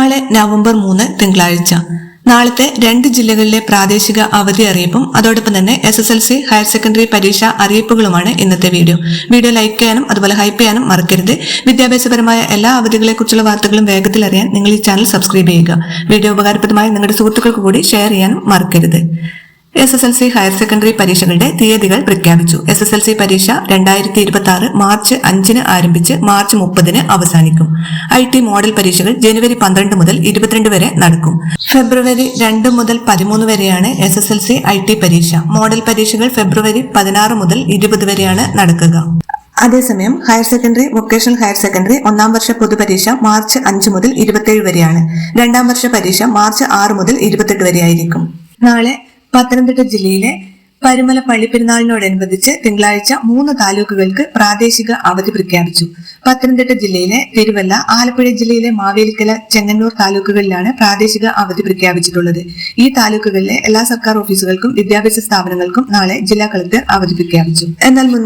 നാളെ നവംബർ 3 തിങ്കളാഴ്ച. നാളത്തെ 2 ജില്ലകളിലെ പ്രാദേശിക അവധി അറിയിപ്പും അതോടൊപ്പം തന്നെ SSLC ഹയർ സെക്കൻഡറി പരീക്ഷ അറിയിപ്പുകളുമാണ് ഇന്നത്തെ വീഡിയോ. ലൈക്ക് ചെയ്യാനും അതുപോലെ ഹൈപ്പ് ചെയ്യാനും മറക്കരുത്. വിദ്യാഭ്യാസപരമായ എല്ലാ അവധികളെക്കുറിച്ചുള്ള വാർത്തകളും വേഗത്തിൽ അറിയാൻ നിങ്ങൾ ഈ ചാനൽ സബ്സ്ക്രൈബ് ചെയ്യുക. വീഡിയോ ഉപകാരപ്രദമായി നിങ്ങളുടെ സുഹൃത്തുക്കൾക്ക് കൂടി ഷെയർ ചെയ്യാനും മറക്കരുത്. SSLC ഹയർ സെക്കൻഡറി പരീക്ഷകളുടെ തീയതികൾ പ്രഖ്യാപിച്ചു. SSLC പരീക്ഷ 2026 മാർച്ച് 5 ആരംഭിച്ച് മാർച്ച് 30 അവസാനിക്കും. IT മോഡൽ പരീക്ഷകൾ ജനുവരി 12 മുതൽ 22 വരെ നടക്കും. ഫെബ്രുവരി 2 മുതൽ 13 വരെയാണ് SSLC IT പരീക്ഷ. മോഡൽ പരീക്ഷകൾ ഫെബ്രുവരി 16 മുതൽ 20 വരെയാണ് നടക്കുക. അതേസമയം higher secondary, vocational higher secondary ഒന്നാം വർഷ പൊതുപരീക്ഷ മാർച്ച് 5 മുതൽ 27 വരെയാണ്. രണ്ടാം വർഷ പരീക്ഷ മാർച്ച് 6 മുതൽ 28 വരെയായിരിക്കും. നാളെ പത്തനംതിട്ട ജില്ലയിലെ പരുമല പള്ളിപ്പെരുന്നാളിനോടനുബന്ധിച്ച് തിങ്കളാഴ്ച 3 താലൂക്കുകൾക്ക് പ്രാദേശിക അവധി പ്രഖ്യാപിച്ചു. പത്തനംതിട്ട ജില്ലയിലെ തിരുവല്ല, ആലപ്പുഴ ജില്ലയിലെ മാവേലിക്കര, ചെങ്ങന്നൂർ താലൂക്കുകളിലാണ് പ്രാദേശിക അവധി പ്രഖ്യാപിച്ചിട്ടുള്ളത്. ഈ താലൂക്കുകളിലെ എല്ലാ സർക്കാർ ഓഫീസുകൾക്കും വിദ്യാഭ്യാസ സ്ഥാപനങ്ങൾക്കും നാളെ ജില്ലാ കളക്ടർ അവധി പ്രഖ്യാപിച്ചു. എന്നാൽ